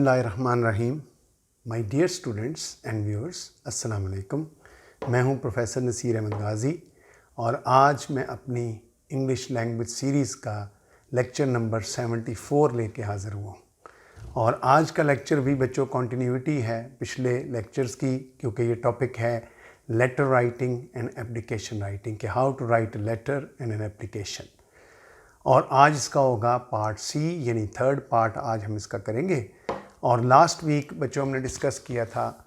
बिस्मिल्लाहिर्रहमानिर्रहीम। My dear students and viewers, अस्सलाम वालेकुम। मैं हूं प्रोफेसर नसीर अहमद गाज़ी और आज मैं अपनी इंग्लिश लैंग्वेज सीरीज़ का लेक्चर नंबर 74 लेके हाज़िर हुआ हूं। और आज का लेक्चर भी बच्चों कंटिन्यूटी है पिछले लेक्चर्स की, क्योंकि ये टॉपिक है letter writing and application writing के how to write a letter and an application. और आज इसका होगा पार्ट सी, यानी थर्ड पार्ट आज हम इसका करेंगे। और लास्ट वीक बच्चों हमने डिस्कस किया था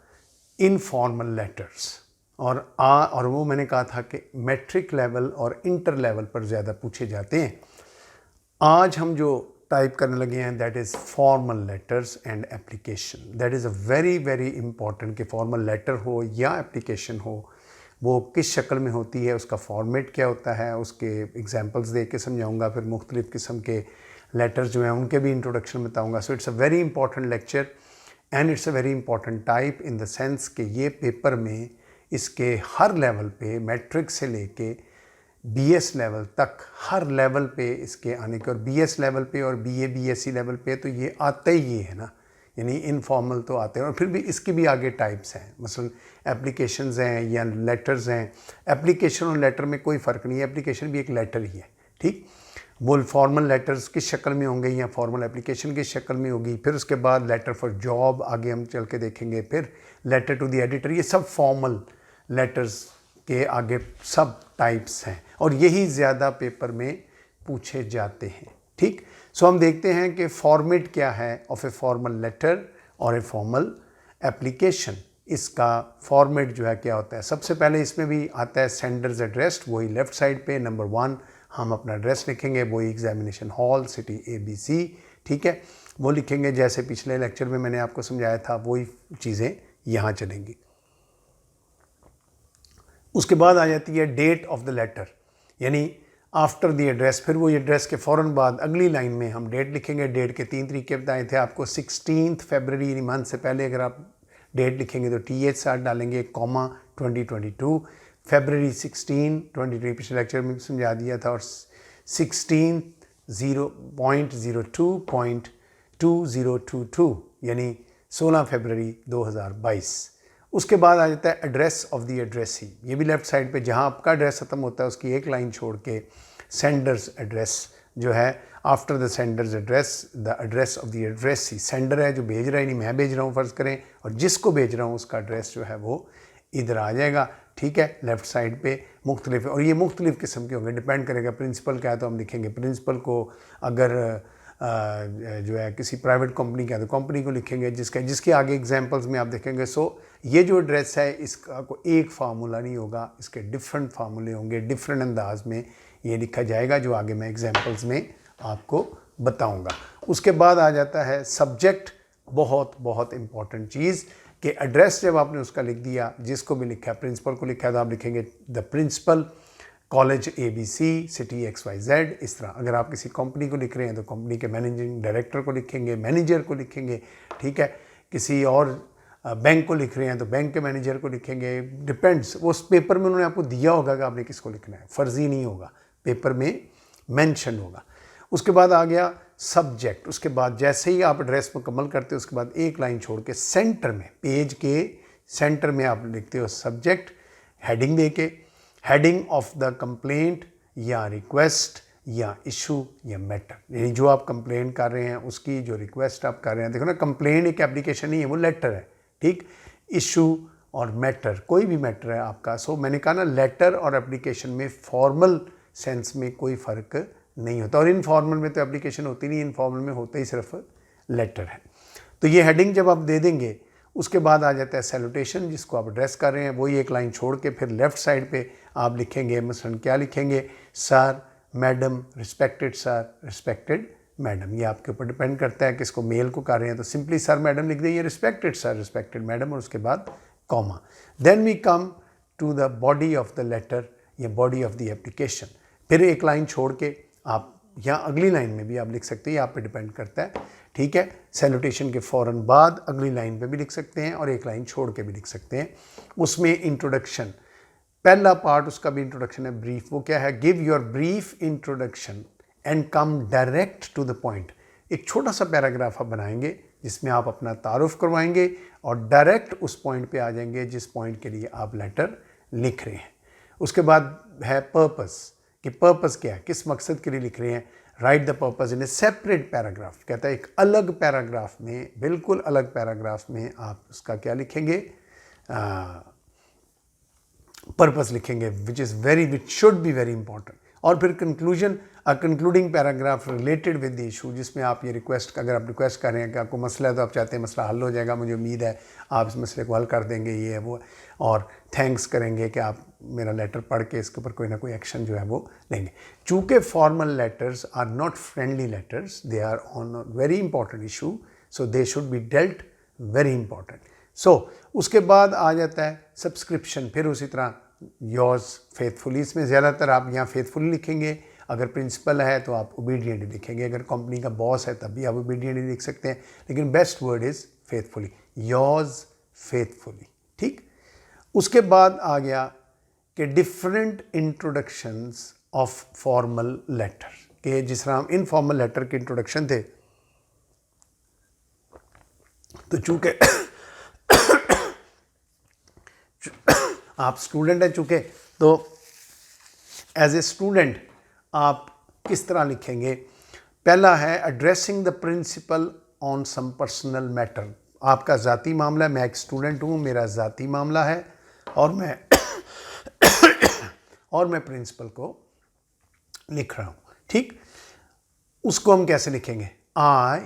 इनफॉर्मल लेटर्स और वो मैंने कहा था कि मैट्रिक लेवल और इंटर लेवल पर ज़्यादा पूछे जाते हैं। आज हम जो टाइप करने लगे हैं that is formal letters and application. That is a very very important कि फॉर्मल लेटर हो या एप्लीकेशन हो, वो किस शक्ल में होती है, उसका फॉर्मेट क्या होता है, उसके एग्जांपल्स दे के समझाऊंगा। फिर मुख्तलिफ़ किस्म के लेटर्स जो हैं उनके भी इंट्रोडक्शन बताऊंगा। So it's a very important lecture and it's a very important type in the sense कि ये पेपर में इसके हर लेवल पे, मैट्रिक से लेके बीएस लेवल तक, हर लेवल पे इसके आने के, और बीएस लेवल पे और बीए बीएससी लेवल पे तो ये आता ही ये है ना, यानी इनफॉर्मल तो आते हैं। और फिर भी इसकी भी आगे टाइप्स हैं, मसलन एप्लीकेशंस हैं या लेटर्स हैं। एप्लीकेशन और लेटर में कोई फ़र्क नहीं है, एप्लीकेशन भी एक लेटर ही है, ठीक। वो फॉर्मल लेटर्स किस शक्ल में होंगे या फॉर्मल एप्लीकेशन किस शक्ल में होगी। फिर उसके बाद लेटर फॉर जॉब आगे हम चल के देखेंगे। फिर लेटर टू द एडिटर, ये सब फॉर्मल लेटर्स के आगे सब टाइप्स हैं और यही ज़्यादा पेपर में पूछे जाते हैं, ठीक। सो हम देखते हैं कि फॉर्मेट क्या है ऑफ ए फॉर्मल लेटर और ए फॉर्मल एप्लीकेशन। इसका फॉर्मेट जो है क्या होता है। सबसे पहले इसमें भी आता है सेंडर्स एड्रेस, वही लेफ़्ट साइड पे नंबर 1 हम अपना एड्रेस लिखेंगे, वही एग्जामिनेशन हॉल सिटी ABC, ठीक है, वो लिखेंगे जैसे पिछले लेक्चर में मैंने आपको समझाया था, वही चीज़ें यहाँ चलेंगी। उसके बाद आ जाती है डेट ऑफ द लेटर, यानी आफ्टर द एड्रेस। फिर वो एड्रेस के फ़ौरन बाद अगली लाइन में हम डेट लिखेंगे। डेट के 3 तरीके बताए थे आपको। 16 फरवरी यानी मंथ से पहले अगर आप डेट लिखेंगे तो TH साथ डालेंगे, कॉमा 2022, फरवरी 16 2020 पिछले लेक्चर में समझा दिया था, और 16/0.02.2022 यानी 16 फरवरी 2022। उसके बाद आ जाता है एड्रेस ऑफ द एड्रेसी। ये भी लेफ़्ट साइड पे जहाँ आपका एड्रेस ख़त्म होता है उसकी एक लाइन छोड़ के सेंडर्स एड्रेस जो है, after the sender's address the address of the addressee. Sender है जो भेज रहा है, नहीं मैं भेज रहा हूँ फ़र्ज़ करें, और जिसको भेज रहा हूँ उसका एड्रेस जो है वो इधर आ जाएगा, ठीक है, लेफ़्ट साइड पे मुख्तलिफ। और ये मुख्तलिफ़ किस्म के होंगे, डिपेंड करेगा प्रिंसिपल क्या है तो हम लिखेंगे प्रिंसिपल को। अगर जो है किसी प्राइवेट कंपनी का है तो कंपनी को लिखेंगे, जिसके आगे एग्जांपल्स में आप देखेंगे। सो ये जो एड्रेस है इसका को एक फार्मूला नहीं होगा, इसके डिफरेंट फार्मूले होंगे, डिफरेंट अंदाज में ये लिखा जाएगा, जो आगे मैं एग्जांपल्स में आपको बताऊंगा। उसके बाद आ जाता है सब्जेक्ट, बहुत बहुत इंपॉर्टेंट चीज़ कि एड्रेस जब आपने उसका लिख दिया, जिसको भी लिखा है, प्रिंसिपल को लिखा है तो आप लिखेंगे the principal, college ABC, city XYZ। इस तरह अगर आप किसी कंपनी को लिख रहे हैं तो कंपनी के मैनेजिंग डायरेक्टर को लिखेंगे, मैनेजर को लिखेंगे, ठीक है। किसी और बैंक को लिख रहे हैं तो बैंक के मैनेजर को लिखेंगे, डिपेंड्स। वो उस पेपर में उन्होंने आपको दिया होगा कि आपने किसको लिखना है, फर्जी नहीं होगा, पेपर में मेंशन होगा। उसके बाद आ गया सब्जेक्ट। उसके बाद जैसे ही आप एड्रेस मुकम्मल करते हो उसके बाद एक लाइन छोड़ के सेंटर में, पेज के सेंटर में आप लिखते हो सब्जेक्ट, हेडिंग दे के, हेडिंग ऑफ द कंप्लेंट या रिक्वेस्ट या इशू या मैटर, यानी जो आप कंप्लेंट कर रहे हैं उसकी जो रिक्वेस्ट आप कर रहे हैं। देखो ना, कंप्लेंट एक एप्लीकेशन नहीं है, वो लेटर है, ठीक। इशू और मैटर, कोई भी मैटर है आपका। सो मैंने कहा ना, लेटर और एप्लीकेशन में फॉर्मल सेंस में कोई फ़र्क नहीं होता, और इनफॉर्मल में तो एप्लीकेशन होती नहीं, इनफॉर्मल में होता ही सिर्फ लेटर है। तो ये हेडिंग जब आप दे देंगे उसके बाद आ जाता है सैल्यूटेशन, जिसको आप एड्रेस कर रहे हैं, वही एक लाइन छोड़ के फिर लेफ़्ट साइड पे आप लिखेंगे, मसलन क्या लिखेंगे, sir, madam, respected sir, respected madam. ये आपके ऊपर डिपेंड करता है कि इसको मेल को कर रहे हैं तो सिंपली सर मैडम लिख देंगे, रिस्पेक्टेड सर, रिस्पेक्टेड मैडम, और उसके बाद comma. Then we come to the body of the letter या बॉडी ऑफ द एप्लीकेशन। फिर एक लाइन छोड़ के आप यहाँ अगली लाइन में भी आप लिख सकते हैं, आप पे डिपेंड करता है, ठीक है। सैल्यूटेशन के फ़ौरन बाद अगली लाइन पे भी लिख सकते हैं और एक लाइन छोड़ के भी लिख सकते हैं। उसमें इंट्रोडक्शन, पहला पार्ट उसका भी इंट्रोडक्शन है, ब्रीफ। वो क्या है, give your brief introduction and come direct to the point. एक छोटा सा पैराग्राफ आप बनाएंगे जिसमें आप अपना तारुफ करवाएंगे और डायरेक्ट उस पॉइंट पे आ जाएंगे जिस पॉइंट के लिए आप लेटर लिख रहे हैं। उसके बाद है पर्पस, कि पर्पस क्या है, किस मकसद के लिए लिख रहे हैं। Right the purpose in A separate paragraph, कहता है एक अलग पैराग्राफ में, बिल्कुल अलग पैराग्राफ में आप उसका क्या लिखेंगे, पर्पस लिखेंगे, which should be very important. और फिर conclusion, concluding paragraph related with the issue, जिसमें आप ये रिक्वेस्ट, अगर आप रिक्वेस्ट कर रहे हैं कि आपको मसला है तो आप चाहते हैं मसला हल हो जाएगा, मुझे उम्मीद है आप इस मसले को हल कर देंगे, ये है वो, और थैंक्स करेंगे कि आप मेरा लेटर पढ़ के इसके ऊपर कोई ना कोई एक्शन जो है वो लेंगे। चूँकि formal letters are not friendly letters, they are on very important issue, so they should be dealt very important. So उसके बाद आ जाता है सब्सक्रिप्शन, फिर उसी तरह योर्स फेथफुली, इसमें ज़्यादातर आप यहाँ फेथफुली लिखेंगे, अगर प्रिंसिपल है तो आप ओबीडियंटली लिखेंगे, अगर कंपनी का बॉस है तब भी आप ओबीडियंटली लिख सकते हैं, लेकिन best word is faithfully, yours faithfully. ठीक, उसके बाद आ गया कि different introductions of formal letter, के जिस तरह हम इनफॉर्मल लेटर के इंट्रोडक्शन थे, तो चूँकि आप स्टूडेंट हैं चूँकि, तो एज ए स्टूडेंट आप किस तरह लिखेंगे। पहला है addressing the principal on some personal matter, आपका ज़ाती मामला है, मैं एक स्टूडेंट हूँ, मेरा ज़ाती मामला है और मैं प्रिंसिपल को लिख रहा हूँ। ठीक, उसको हम कैसे लिखेंगे, आई,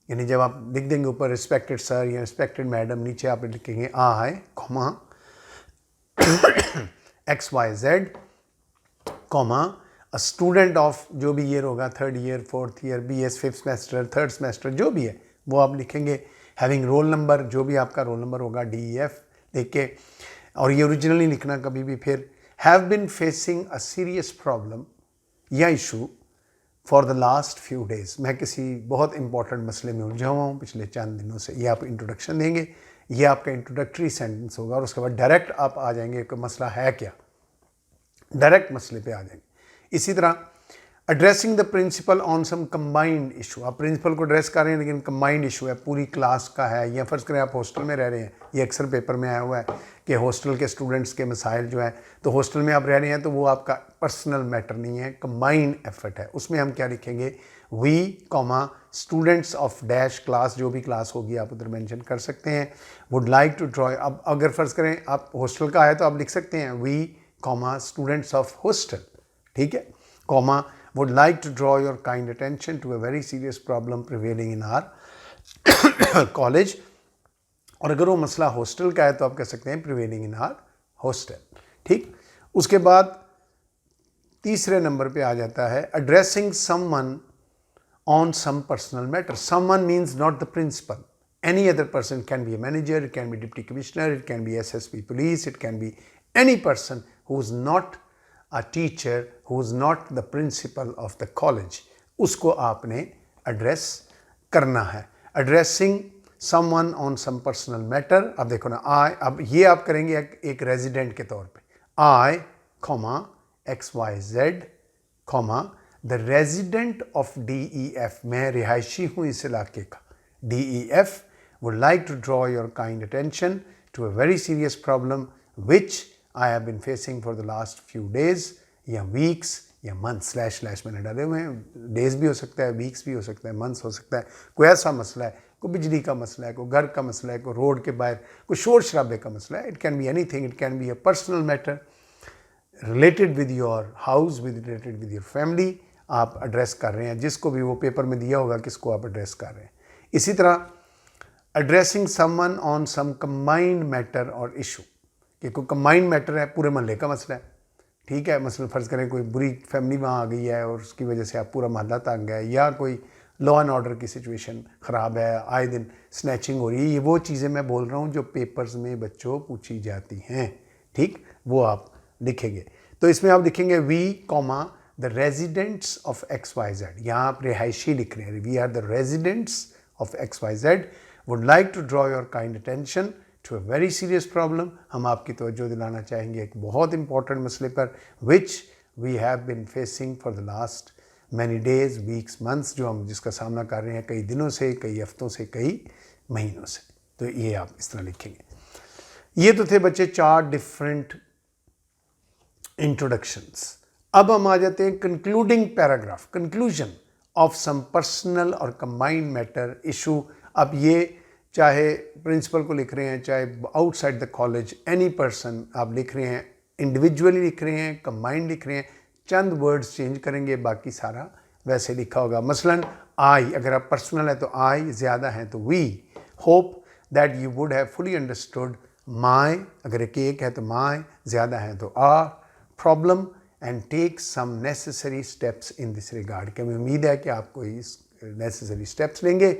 यानी जब आप लिख देंगे ऊपर रिस्पेक्टेड सर या रिस्पेक्टेड मैडम, नीचे आप लिखेंगे I, comma XYZ, comma a student of जो भी ईयर होगा, 3rd year, 4th year, BS 5th semester, 3rd semester, जो भी है वो आप लिखेंगे। हैविंग रोल नंबर, जो भी आपका रोल नंबर होगा, DEF लिख के, और ये ओरिजिनली लिखना कभी भी। फिर have been facing a serious problem या issue for the last few days, मैं किसी बहुत इंपॉर्टेंट मसले में उलझा हुआ हूँ पिछले चंद दिनों से, ये आप इंट्रोडक्शन देंगे, ये आपका इंट्रोडक्टरी सेंटेंस होगा, और उसके बाद डायरेक्ट आप आ जाएंगे कि मसला है क्या, डायरेक्ट मसले पे आ जाएंगे। इसी तरह addressing the principal on some combined issue, आप प्रिंसिपल को एड्रेस कर रहे हैं लेकिन कंबाइंड इशू है, पूरी क्लास का है, या फ़र्ज़ करें आप हॉस्टल में रह रहे हैं, ये अक्सर पेपर में आया हुआ है कि हॉस्टल के स्टूडेंट्स के मसाइल जो है, तो हॉस्टल में आप रह रहे हैं तो वो आपका पर्सनल मैटर नहीं है, कंबाइंड एफर्ट है। उसमें हम क्या लिखेंगे, we comma students of dash class, जो भी क्लास होगी आप उधर मेंशन कर सकते हैं। वुड लाइक टू ड्रॉ, अब अगर फ़र्ज़ करें आप हॉस्टल का है तो आप लिख सकते हैं we comma students of hostel, ठीक है, comma would like to draw your kind attention to a very serious problem prevailing in our college, और अगर वो मसला हॉस्टल का है तो आप कह सकते हैं prevailing in our hostel। ठीक, उसके बाद तीसरे नंबर पे आ जाता है addressing someone on some personal matter। someone means not the principal, any other person, can be a manager, it can be deputy commissioner, it can be SSP police, it can be any person who is not a teacher, who is not the principal of the college, उसको आपने address करना है। Addressing someone on some personal matter, अब देखो ना, I, अब ये आप करेंगे एक रेजिडेंट के तौर पे, I, comma XYZ, comma the resident of DEF, मैं रिहायशी हूँ इस इलाके का, DEF would like to draw your kind attention to a very serious problem which I have been facing for the last few days, या weeks या months, slash मैंने डाले हुए हैं, डेज भी हो सकता है, वीक्स भी हो सकता है, मंथ्स हो सकता है, कोई ऐसा मसला है, कोई बिजली का मसला है, कोई घर का मसला है, कोई रोड के बाहर कोई शोर शराबे का मसला है, it can be anything, it can be a personal matter related with your house, related with your family, आप एड्रेस कर रहे हैं, जिसको भी वो पेपर में दिया होगा किसको आप एड्रेस कर रहे हैं। इसी तरह addressing someone on some combined matter और इशू, कि कोई कंबाइंड मैटर है, पूरे मोहल्ले का मसला है, ठीक है, मसलन फ़र्ज़ करें कोई बुरी फैमिली वहाँ आ गई है और उसकी वजह से आप पूरा मोहल्ला तंग है, या कोई लॉ एंड ऑर्डर की सिचुएशन ख़राब है, आए दिन स्नैचिंग हो रही है, ये वो चीज़ें मैं बोल रहा हूँ जो पेपर्स में बच्चों पूछी जाती हैं, ठीक, वो आप लिखेंगे। तो इसमें आप लिखेंगे we comma the residents of XYZ, यहाँ आप रिहायशी लिख रहे हैं, we are the residents of XYZ would like to draw your kind attention to a very serious problem, हम आपकी तवज्जो दिलाना चाहेंगे एक बहुत इंपॉर्टेंट मसले पर, which we have been facing for the last many days, weeks, months, जो हम जिसका सामना कर रहे हैं कई दिनों से, कई हफ्तों से, कई महीनों से। तो ये आप इस तरह लिखेंगे। ये तो थे बच्चे 4 डिफरेंट इंट्रोडक्शंस। अब हम आ जाते हैं concluding paragraph, conclusion of some personal और कंबाइंड मैटर इशू। अब ये चाहे प्रिंसिपल को लिख रहे हैं, चाहे outside the college, any person आप लिख रहे हैं, इंडिविजुअली लिख रहे हैं, कंबाइंड लिख रहे हैं, चंद वर्ड्स चेंज करेंगे, बाकी सारा वैसे लिखा होगा। मसलन आई, अगर आप पर्सनल है तो आई, ज़्यादा है तो we. Hope that you would have fully understood my, अगर एक है तो माई, ज़्यादा है तो our problem, and take some necessary steps in this regard, कि हमें उम्मीद है कि आप कोई नेसेसरी स्टेप्स लेंगे।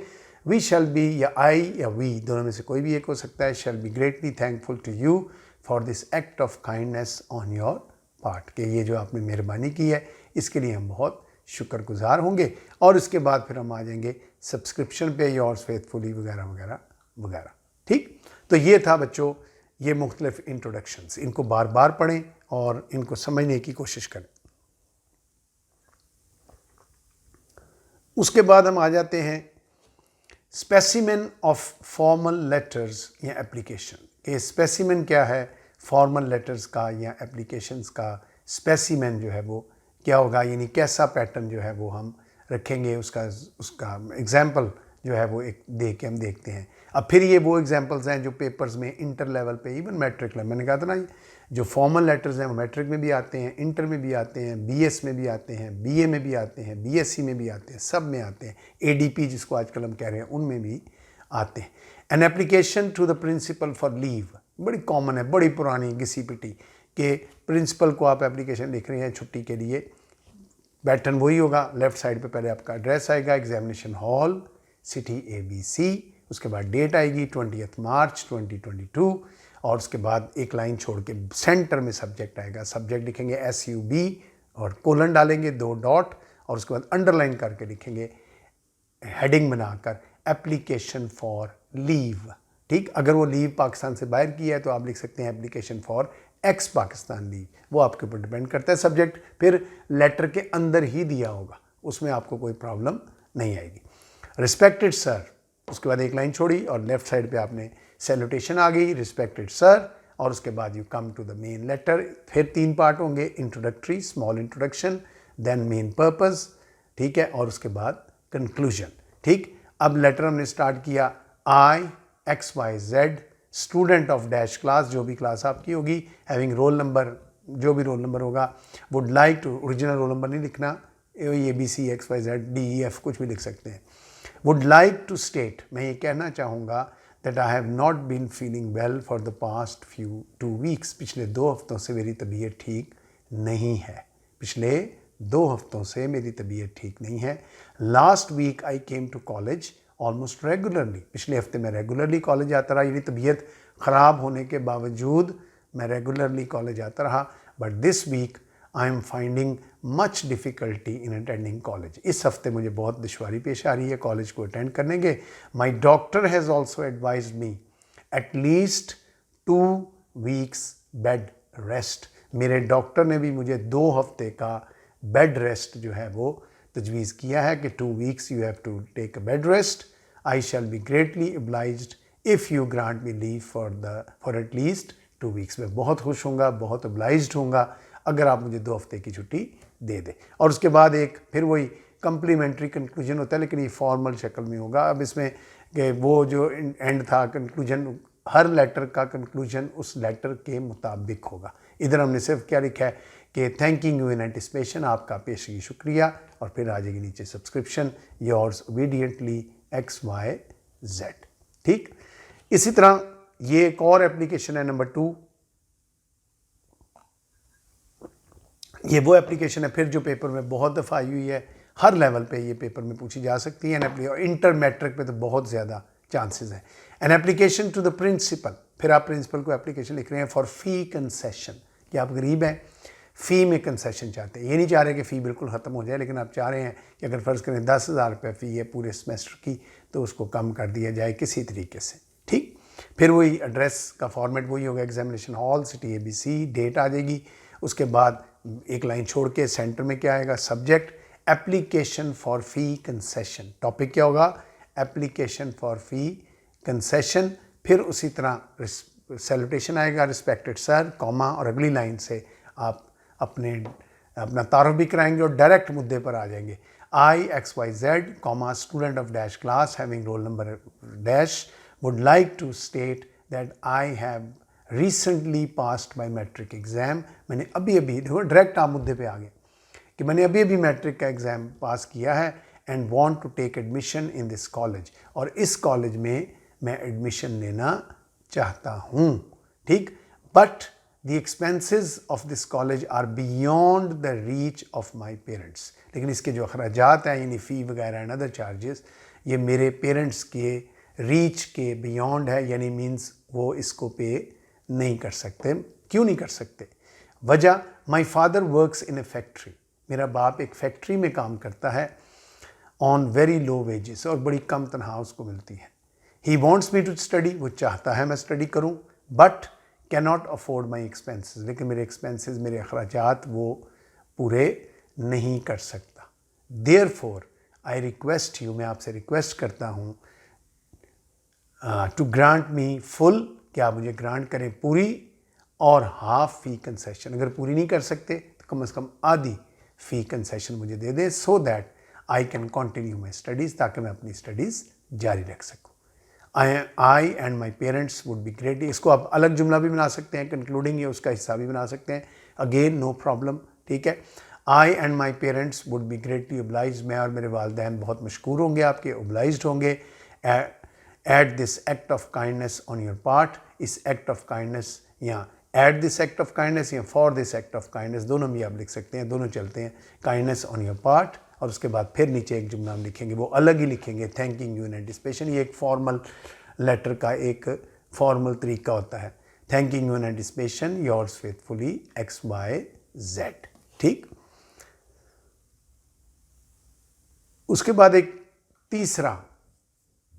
वी शैल बी, या आई या वी, दोनों में से कोई भी एक हो सकता है, shall be greatly thankful to you for this act of kindness on your part, के ये जो आपने मेहरबानी की है इसके लिए हम बहुत शुक्रगुजार होंगे। और इसके बाद फिर हम आ जाएंगे सब्सक्रिप्शन पे, योर्स फेथफुली वगैरह वगैरह वगैरह। ठीक, तो ये था बच्चों ये मुख्तलिफ इंट्रोडक्शंस, इनको बार बार पढ़ें और इनको समझने की कोशिश करें। उसके बाद हम आ जाते हैं स्पेसिमेन ऑफ फॉर्मल लेटर्स या एप्लीकेशन। ये स्पेसिमेन क्या है, फॉर्मल लेटर्स का या एप्लीकेशंस का स्पेसिमेन जो है वो क्या होगा, यानी कैसा पैटर्न जो है वो हम रखेंगे, उसका एग्जाम्पल जो है वो एक दे के हम देखते हैं। अब फिर ये वो एग्जांपल्स हैं जो पेपर्स में इंटर लेवल पे, इवन मैट्रिक लेवल, मैंने कहा था ना जो फॉर्मल लेटर्स हैं वो मैट्रिक में भी आते हैं, इंटर में भी आते हैं, बीएस में भी आते हैं, बीए में भी आते हैं, बीएससी में भी आते हैं, सब में आते हैं, एडीपी जिसको आजकल हम कह रहे हैं उनमें भी आते हैं। An application to the principal for leave, बड़ी कॉमन है, बड़ी पुरानी घिसी पिटी, के प्रिंसिपल को आप एप्लीकेशन लिख रहे हैं छुट्टी के लिए। पैटर्न वही होगा, लेफ्ट साइड पे पहले आपका एड्रेस आएगा, एग्जामिनेशन हॉल, सिटी ABC, उसके बाद डेट आएगी 20 मार्च 2022, और उसके बाद एक लाइन छोड़ के सेंटर में सब्जेक्ट आएगा, सब्जेक्ट लिखेंगे SUB और कोलन डालेंगे 2 डॉट, और उसके बाद अंडरलाइन करके लिखेंगे हेडिंग बनाकर एप्लीकेशन फॉर लीव। ठीक, अगर वो लीव पाकिस्तान से बाहर की है तो आप लिख सकते हैं application for x Pakistan leave, वो आपके ऊपर डिपेंड करता है। सब्जेक्ट फिर लेटर के अंदर ही दिया होगा, उसमें आपको कोई प्रॉब्लम नहीं आएगी। रिस्पेक्टेड सर, उसके बाद एक लाइन छोड़ी और लेफ्ट साइड पे आपने सैल्यूटेशन आ गई, रिस्पेक्टेड सर, और उसके बाद you come to the main letter. फिर 3 पार्ट होंगे, introductory, small introduction, then main purpose, ठीक है, और उसके बाद कंक्लूजन। ठीक, अब लेटर हमने स्टार्ट किया, आई XYZ student of dash class, जो भी क्लास आपकी होगी, हैविंग रोल नंबर, जो भी रोल नंबर होगा, would like to, original roll number नहीं लिखना, ABC XYZ DEF कुछ भी लिख सकते हैं। वुड लाइक टू स्टेट, मैं ये कहना चाहूँगा that I have not been feeling well for the past 2 weeks, पिछले 2 हफ्तों से मेरी तबीयत ठीक नहीं है, पिछले 2 हफ्तों से मेरी तबीयत ठीक नहीं है। Last week I came to college almost regularly, पिछले हफ्ते मैं रेगुलरली कॉलेज आता रहा, यानी तबीयत ख़राब होने के बावजूद मैं रेगुलरली कॉलेज आता रहा, but this week I am finding much difficulty in attending college. इस हफ्ते मुझे बहुत दुश्वारी पेश आ रही है कॉलेज को अटेंड करने के। माई doctor has also advised me at least 2 weeks bed rest, मेरे डॉक्टर ने भी मुझे 2 हफ्ते का बेड रेस्ट जो है वो तजवीज़ किया है कि 2 weeks you have to take a bed rest. I shall be greatly obliged if you grant me leave for at least 2 weeks. मैं बहुत खुश होऊंगा, बहुत obliged होऊंगा अगर आप मुझे 2 हफ्ते की छुट्टी दे दें। और उसके बाद एक फिर वही कम्प्लीमेंट्री कंक्लूजन होता है, लेकिन ये फॉर्मल शक्ल में होगा। अब इसमें कि वो जो एंड था कंक्लूजन, हर लेटर का कंक्लूजन उस लेटर के मुताबिक होगा। इधर हमने सिर्फ क्या लिखा है कि थैंकिंग यू इन एंटिसिपेशन, आपका पेशगी शुक्रिया, और फिर आ जाएगी नीचे सब्सक्रिप्शन, योर्स ओबीडियंटली XYZ। ठीक, इसी तरह ये एक और एप्लीकेशन है नंबर 2, ये वो एप्लीकेशन है फिर जो पेपर में बहुत दफ़ा आई हुई है, हर लेवल पे ये पेपर में पूछी जा सकती है, और इंटर मैट्रिक पे तो बहुत ज़्यादा चांसेस हैं। An application to the principal, फिर आप प्रिंसिपल को एप्लीकेशन लिख रहे हैं फॉर फ़ी कंसेशन, कि आप गरीब हैं, फ़ी में कंसेशन चाहते हैं। ये नहीं चाह रहे कि फ़ी बिल्कुल ख़त्म हो जाए, लेकिन आप चाह रहे हैं कि अगर फ़र्ज़ करें 10,000 रुपये फ़ी है पूरे सेमेस्टर की, तो उसको कम कर दिया जाए किसी तरीके से। ठीक, फिर वही एड्रेस का फॉर्मेट वही होगा, examination hall, city ABC, date आ जाएगी, उसके बाद एक लाइन छोड़ के सेंटर में क्या आएगा, subject application for fee concession. Topic क्या होगा? Application for fee concession. फिर उसी तरह सैल्यूटेशन आएगा, रिस्पेक्टेड सर, कॉमा, और अगली लाइन से आप अपना तारुफ भी कराएंगे और डायरेक्ट मुद्दे पर आ जाएंगे। I XYZ, comma, student of dash class having roll number dash would like to state that I have recently passed my metric exam। मैंने अभी देखो डायरेक्ट आप मुद्दे पे आ गए कि मैंने अभी मैट्रिक का एग्ज़ाम पास किया है and want to take admission in this college, और इस कॉलेज में मैं एडमिशन लेना चाहता हूँ। ठीक, but the expenses of this college are beyond the reach of my parents। लेकिन इसके जो अखराजात हैं यानी फ़ी वगैरह एंड अदर चार्जेस, ये मेरे पेरेंट्स के रीच के बियॉन्ड है, यानी मीन्स वो इसको पे नहीं कर सकते। क्यों नहीं कर सकते? वजह, my father works in A factory, मेरा बाप एक फैक्ट्री में काम करता है, ऑन वेरी लो वेजेस, और बड़ी कम तनख्वाह उसको मिलती है। He wants me to study, वो चाहता है मैं स्टडी करूँ, but cannot afford my expenses, लेकिन मेरे एक्सपेंसेस, मेरे अखराजात वो पूरे नहीं कर सकता। देयरफॉर आई रिक्वेस्ट यू, मैं आपसे रिक्वेस्ट करता हूँ, टू ग्रांट मी फुल, कि आप मुझे ग्रांट करें पूरी, और हाफ फ़ी कंसेशन, अगर पूरी नहीं कर सकते तो कम से कम आधी फ़ी कंसेशन मुझे दे दें, so that I can continue my studies, ताकि मैं अपनी स्टडीज़ जारी रख सकूँ। I and my parents would be great, इसको आप अलग जुमला भी बना सकते हैं, कंक्लूडिंग, या उसका हिस्सा भी बना सकते हैं, अगेन नो प्रॉब्लम। ठीक है, I and my parents would be greatly obliged, मैं और मेरे वालिदैन बहुत मशकूर होंगे, आपके ओब्लाइज्ड होंगे, at this act of kindness on your part, इस एक्ट ऑफ काइंडनेस, या at this act of kindness, या for this act of kindness, दोनों भी आप लिख सकते हैं, दोनों चलते हैं, काइंडनेस ऑन योर पार्ट, और उसके बाद फिर नीचे एक जुमला हम लिखेंगे, वो अलग ही लिखेंगे, थैंकिंग यू इन एंटिसिपेशन। ये एक फॉर्मल लेटर का एक फॉर्मल तरीका होता है, thanking you in anticipation, yours faithfully XYZ। ठीक, उसके बाद एक तीसरा,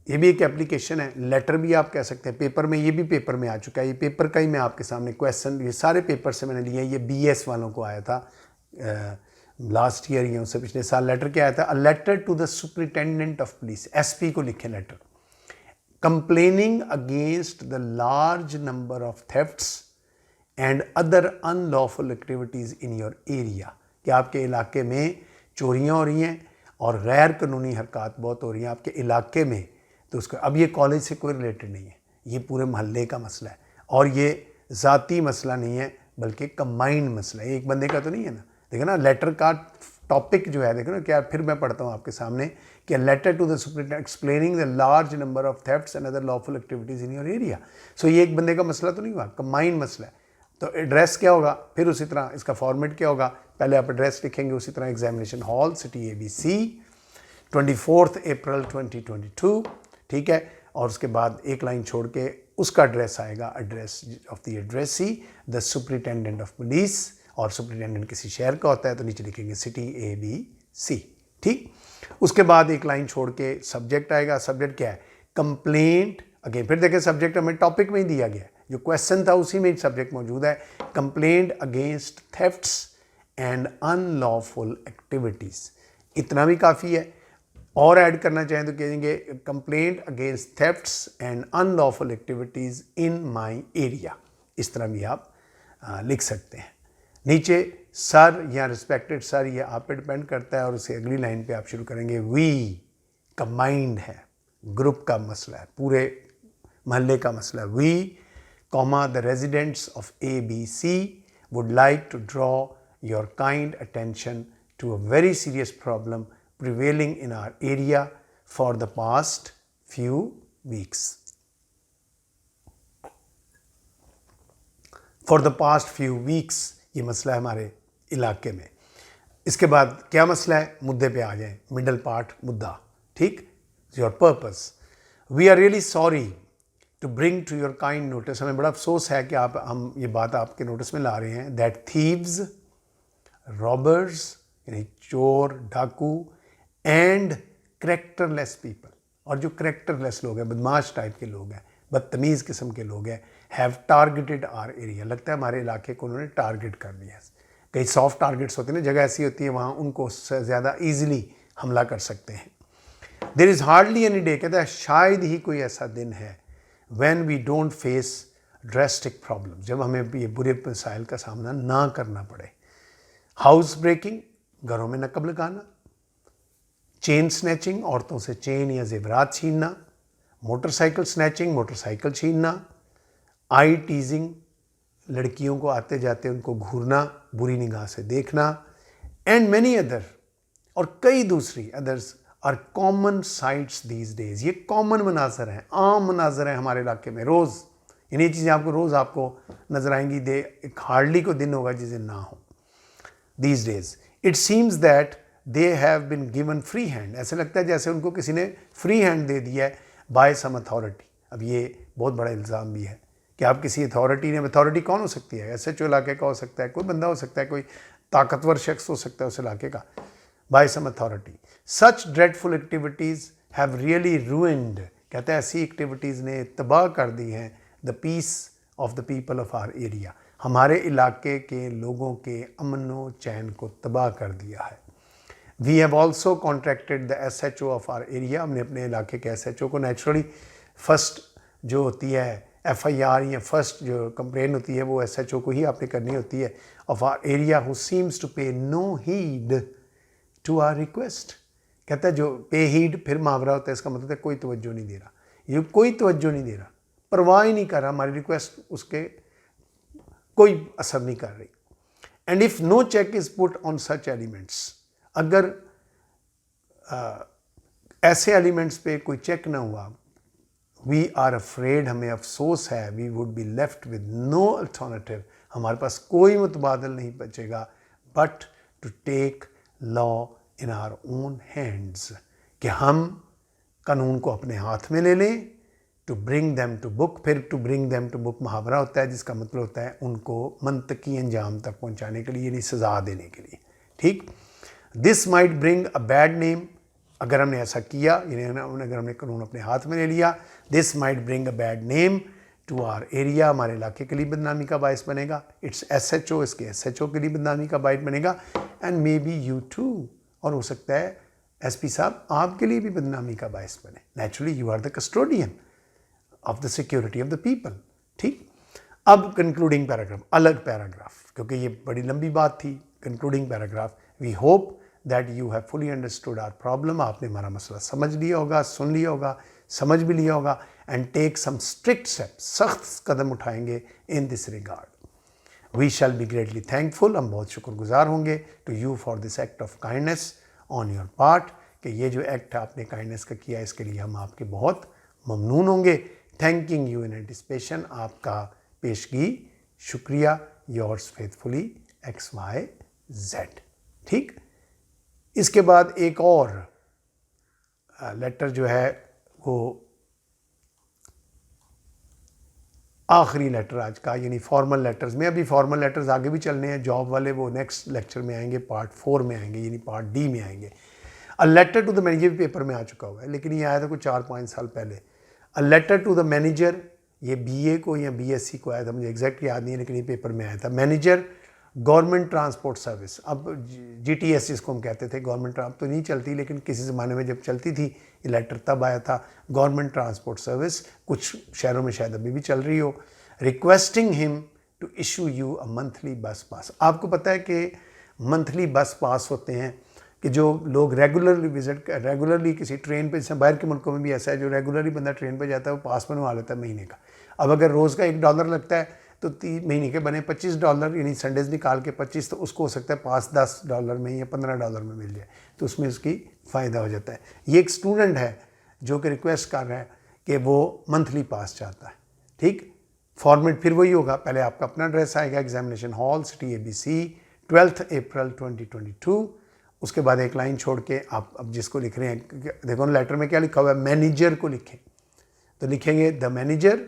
ये भी एक एप्लीकेशन है, लेटर भी आप कह सकते हैं, पेपर में, ये भी पेपर में आ चुका है, ये पेपर का ही मैं आपके सामने क्वेश्चन, ये सारे पेपर से मैंने लिए, ये BS वालों को आया था लास्ट ईयर या उससे पिछले साल। लेटर क्या आया था? A letter to the superintendent of police, SP को लिखे letter, complaining against the large number of thefts and other unlawful activities in your area, कि आपके इलाके में चोरियाँ हो रही हैं और गैर कानूनी हरकत बहुत हो रही हैं आपके इलाके में। तो उसको, अब ये कॉलेज से कोई रिलेटेड नहीं है, ये पूरे मोहल्ले का मसला है, और ये ज़ाती मसला नहीं है बल्कि कंबाइंड मसला है, एक बंदे का तो नहीं है ना। देखो ना, लेटर का टॉपिक जो है, देखो ना क्या, फिर मैं पढ़ता हूँ आपके सामने कि letter to the superintendent explaining the large number of thefts and other lawful activities in your area. So ये एक बंदे का मसला तो नहीं हुआ, कंबाइंड मसला है। तो एड्रेस क्या होगा, फिर उसी तरह इसका फॉर्मेट क्या होगा, पहले आप एड्रेस लिखेंगे, उसी तरह एग्जामिनेशन हॉल, सिटी ABC, 24 अप्रैल 2022। ठीक है, और उसके बाद एक लाइन छोड़ के उसका एड्रेस आएगा, address of the addressee, the superintendent of police, और सुपरिटेंडेंट किसी शहर का होता है तो नीचे लिखेंगे सिटी ABC। ठीक, उसके बाद एक लाइन छोड़ के सब्जेक्ट आएगा, सब्जेक्ट क्या है, कंप्लेंट। अगेन फिर देखें, सब्जेक्ट हमें टॉपिक में ही दिया गया है, जो क्वेश्चन था उसी में सब्जेक्ट मौजूद है, complaint against thefts and unlawful activities, इतना भी काफ़ी है। और ऐड करना चाहें तो कहेंगे complaint against thefts and unlawful activities in my area, इस तरह भी आप लिख सकते हैं। नीचे सर या रिस्पेक्टेड सर, ये आप पे डिपेंड करता है, और उसे अगली लाइन पे आप शुरू करेंगे, वी कंबाइंड है, ग्रुप का मसला है, पूरे महल्ले का मसला है। We comma the residents of ABC would like to draw your kind attention to a very serious problem prevailing in our area for the past few weeks. For the past few weeks, ये मसला है हमारे इलाके में। इसके बाद क्या मसला है, मुद्दे पे आ जाएं, मिडल पार्ट मुद्दा। ठीक, your purpose, we are really sorry to bring to your kind notice, हमें बड़ा अफसोस है कि हम ये बात आपके नोटिस में ला रहे हैं, दैट थीव्स, रॉबर्स यानी चोर डाकू, एंड करेक्टरलेस पीपल, और जो करेक्टरलेस लोग हैं, बदमाश टाइप के लोग हैं, बदतमीज़ किस्म के लोग हैं, हैव टारगेटेड आर एरिया, लगता है हमारे इलाके को उन्होंने टारगेट कर लिया है। कई सॉफ्ट टारगेट्स होते हैं ना, जगह ऐसी होती है वहाँ उनको ज़्यादा ईजिली हमला कर सकते हैं। There is hardly any day, कहता है शायद ही कोई ऐसा दिन है when we don't face drastic problem, जब हमें ये बुरे मसाइल का सामना ना करना पड़े। हाउस ब्रेकिंग, घरों में नकब लगाना, चेन स्नैचिंग, औरतों से चेन या जेवरात छीनना, मोटरसाइकिल स्नैचिंग, मोटरसाइकिल छीनना, आई टीजिंग, लड़कियों को आते जाते उनको घूरना, बुरी निगाह से देखना, एंड मैनी अदर, और कई दूसरी others are common sights these days. ये कॉमन मनाजर हैं, आम मनाजर हैं हमारे इलाके में रोज़। ये चीज़ें आपको रोज़ आपको नजर आएंगी, दे एक हार्डली को दिन होगा जिस दिन ना हो। These days it seems that they have been given free hand, ऐसे लगता है जैसे उनको किसी ने फ्री हैंड दे दिया है बाय सम अथॉरिटी। अब ये बहुत बड़ा इल्ज़ाम भी है कि आप किसी अथॉरिटी ने, अथॉरिटी कौन हो सकती है, SHO इलाके का हो सकता है, कोई बंदा हो सकता है, कोई ताकतवर शख्स हो सकता है उस इलाके का, by some authority. Such dreadful activities have really ruined, कहते हैं ऐसी एक्टिविटीज़ ने तबाह कर दी हैं the peace of the people of our area, हमारे इलाके के लोगों के अमन व चैन को तबाह कर दिया है। We have also contracted the SHO of our area, हमने अपने इलाके के SHO को, नेचुरली फर्स्ट जो होती है FIR या फर्स्ट जो कंप्लेन होती है वो SHO को ही आपने करनी होती है, of our area, who seems to pay no heed to our request. कहता है जो पे हीड फिर मुहावरा होता है, इसका मतलब है कोई तवज्जो नहीं दे रहा, ये कोई तवज्जो नहीं दे रहा, परवाह ही नहीं कर रहा, हमारी रिक्वेस्ट उसके कोई असर नहीं कर रही। And if no check is put on such elements, अगर ऐसे एलिमेंट्स पे कोई चेक ना हुआ, वी आर अफ्रेड, हमें अफसोस है, we would be left with no alternative, हमारे पास कोई मुतबादल नहीं बचेगा but to take law in our own hands, कि हम कानून को अपने हाथ में ले लें, to bring them to book. फिर to bring them to book मुहावरा होता है जिसका मतलब होता है उनको मंतकी अंजाम तक पहुंचाने के लिए, यानी सज़ा देने के लिए। ठीक, this might bring a bad name, अगर हमने ऐसा किया, यानी अगर हमने कानून अपने हाथ में ले लिया, this might bring a bad name to our area, हमारे इलाके के लिए बदनामी का बायस बनेगा। इट्स SHO, इसके SHO के लिए बदनामी का बायस बनेगा, and may be you too, और हो सकता है SP साहब आपके लिए भी बदनामी का बायस बने। Naturally you are the custodian of the security of the people. ठीक, अब कंक्लूडिंग पैराग्राफ, अलग पैराग्राफ, क्योंकि ये बड़ी लंबी बात थी। Concluding paragraph, we hope that you have fully understood our problem, आपने हमारा मसला समझ लिया होगा, सुन लिया होगा, समझ भी लिया होगा, and take some strict step, सख्त कदम उठाएंगे in this regard. We shall be greatly thankful, हम बहुत शुक्रगुजार होंगे to you for this act of kindness on your part, कि ये जो एक्ट आपने काइंडनेस का किया इसके लिए हम आपके बहुत ममनून होंगे। थैंकिंग यू इन एंटिसिपेशन, आपका पेशगी शुक्रिया। Yours faithfully XYZ। ठीक, इसके बाद एक और लेटर जो है वो आखिरी लेटर आज का, यानी फॉर्मल लेटर्स में, अभी फॉर्मल लेटर्स आगे भी चलने हैं, जॉब वाले वो नेक्स्ट लेक्चर में आएंगे, पार्ट 4 में आएंगे, यानी पार्ट D में आएंगे। A letter to the manager, ये भी पेपर में आ चुका हुआ है, लेकिन ये आया था कुछ 4-5 साल पहले। A letter to the manager, ये BA को या BSc को आया था, मुझे एग्जैक्ट याद नहीं है, लेकिन ये पेपर में आया था। मैनेजर गवर्नमेंट ट्रांसपोर्ट सर्विस, अब GTS जिसको हम कहते थे, गवर्नमेंट अब तो नहीं चलती, लेकिन किसी ज़माने में जब चलती थी ये लेटर तब आया था। गवर्नमेंट ट्रांसपोर्ट सर्विस, कुछ शहरों में शायद अभी भी चल रही हो। Requesting him to issue you a monthly bus pass, आपको पता है कि मंथली बस पास होते हैं कि जो लोग रेगुलरली किसी ट्रेन पे, जैसे बाहर के मुल्कों में भी ऐसा है, जो रेगुलरली बंदा ट्रेन पे जाता है वो पास बनवा लेता है महीने का। अब अगर रोज़ का $1 लगता है तो 3 महीने के बने $25, यानी संडेज निकाल के 25, तो उसको हो सकता है $5-10 में या $15 में मिल जाए, तो उसमें उसकी फ़ायदा हो जाता है। ये एक स्टूडेंट है जो कि रिक्वेस्ट कर रहा है कि वो मंथली पास चाहता है। ठीक, फॉर्मेट फिर वही होगा, पहले आपका अपना एड्रेस आएगा, एग्जामिनेशन हॉल, सिटी ABC, 12 अप्रैल 2022। उसके बाद एक लाइन छोड़ के आप अब जिसको लिख रहे हैं, देखो लेटर में क्या लिखा हुआ है, मैनेजर को लिखें, तो लिखेंगे the manager,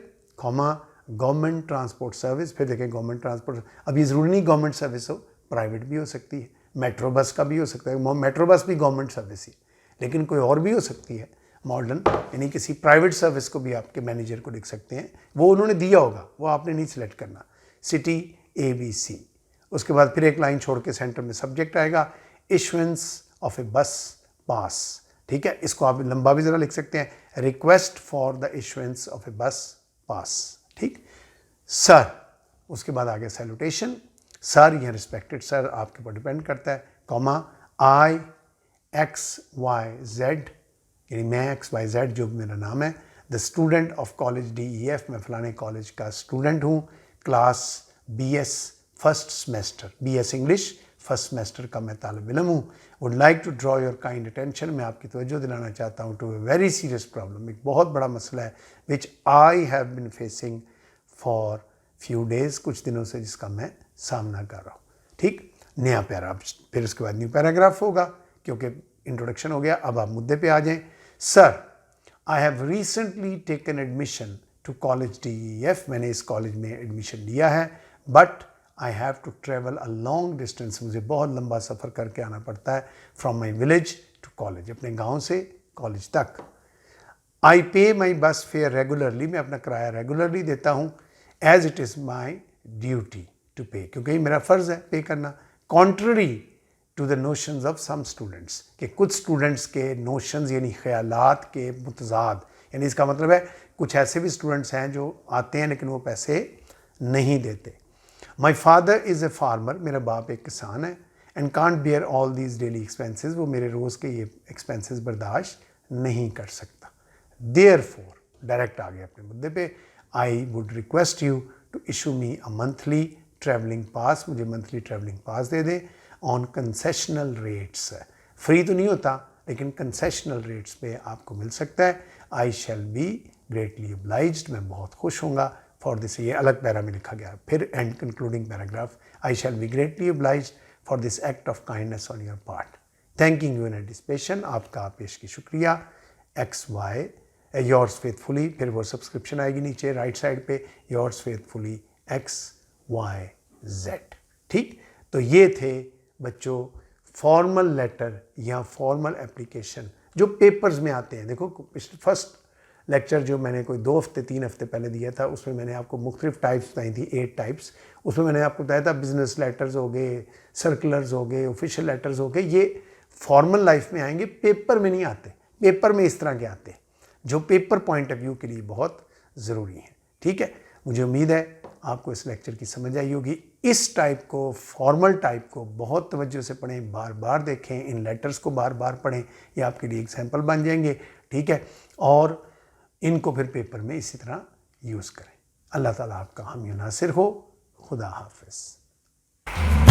government transport service, फिर देखें गवर्नमेंट ट्रांसपोर्ट। अब ये ज़रूरी नहीं गवर्नमेंट सर्विस हो, प्राइवेट भी हो सकती है, मेट्रो बस का भी हो सकता है, मेट्रो बस भी गवर्नमेंट सर्विस ही, लेकिन कोई और भी हो सकती है मॉडर्न, यानी किसी प्राइवेट सर्विस को भी आपके मैनेजर को लिख सकते हैं, वो उन्होंने दिया होगा, वो आपने नहीं सिलेक्ट करना। सिटी ABC, उसके बाद फिर एक लाइन छोड़ के सेंटर में सब्जेक्ट आएगा, issuance of a bus pass. ठीक है, इसको आप लंबा भी ज़रा लिख सकते हैं, request for the issuance of a bus pass. ठीक, सर, उसके बाद आगे सैल्यूटेशन, सर या रिस्पेक्टेड सर आपके ऊपर डिपेंड करता है, comma I X Y Z, यानी मैं एक्स वाई जेड जो मेरा नाम है, the student of college DEF, मैं फलाने कॉलेज का स्टूडेंट हूँ, class BS first semester, BS English first semester का मैं तालिब इल्म हूँ। Would like to draw your kind attention, मैं आपकी तवज्जो दिलाना चाहता हूँ to a very serious problem, एक बहुत बड़ा मसला है, which I have been facing for few days, कुछ दिनों से जिसका मैं सामना कर रहा हूँ। ठीक, नया पैरा, फिर उसके बाद न्यू पैराग्राफ होगा क्योंकि इंट्रोडक्शन हो गया। अब आप मुद्दे पे आ जाएं। Sir, I have recently taken admission to college DEF, मैंने इस कॉलेज में एडमिशन लिया है, but I have to travel a long distance, मुझे बहुत लंबा सफ़र करके आना पड़ता है, from my village to college, अपने गाँव से कॉलेज तक। आई पे माई बस फेयर रेगुलरली, मैं अपना किराया रेगुलरली देता हूँ, as it is my duty to pay, क्योंकि मेरा फ़र्ज़ है पे करना। Contrary to the notions of some students, कि कुछ स्टूडेंट्स के नोशंस यानी ख्यालात के मुतजाद, यानी इसका मतलब है कुछ ऐसे भी स्टूडेंट्स हैं जो आते हैं लेकिन वो पैसे नहीं देते। My father is a farmer, मेरा बाप एक किसान है, and can't bear all these daily expenses, वो मेरे रोज़ के ये एक्सपेंसेस बर्दाश्त नहीं कर सकता। देयरफॉर, डायरेक्ट आ गया अपने मुद्दे पे, I would request you to issue me a monthly travelling pass, मुझे मंथली ट्रैवलिंग पास दे दें ऑन कंसेशनल रेट्स, फ्री तो नहीं होता लेकिन कंसेशनल रेट्स पे आपको मिल सकता है। आई शैल बी ग्रेटली ओब्लाइज्ड, मैं बहुत खुश होऊंगा फॉर दिस, ये अलग पैरा में लिखा गया। फिर and concluding paragraph, I shall be greatly obliged for this act of kindness on your part, thanking you in anticipation, आपका पेश की शुक्रिया, XY योर्स फेथफुली, फिर वो सब्सक्रिप्शन आएगी नीचे राइट साइड पे, योर्स फेथफुली XYZ। ठीक, तो ये थे बच्चों फॉर्मल लेटर या फॉर्मल एप्लीकेशन जो पेपर्स में आते हैं। देखो फर्स्ट लेक्चर जो मैंने कोई 2 हफ्ते 3 हफ्ते पहले दिया था उसमें मैंने आपको मुख्तलिफ टाइप्स बताई थी, 8 टाइप्स। उसमें मैंने आपको बताया था बिजनेस लेटर्स हो गए, सर्कुलर्स हो गए, ऑफिशियल लेटर्स हो गए, ये फॉर्मल लाइफ में आएंगे, पेपर में नहीं आते। पेपर में इस तरह के आते हैं जो पेपर पॉइंट ऑफ व्यू के लिए बहुत ज़रूरी है। ठीक है, मुझे उम्मीद है आपको इस लेक्चर की समझ आई होगी। इस टाइप को, फॉर्मल टाइप को बहुत तवज्जो से पढ़ें, बार बार देखें, इन लेटर्स को बार बार पढ़ें, ये आपके लिए एग्जाम्पल बन जाएंगे। ठीक है, और इनको फिर पेपर में इसी तरह यूज़ करें। अल्लाह ताला आपका हामी नासिर हो। खुदा हाफिज़।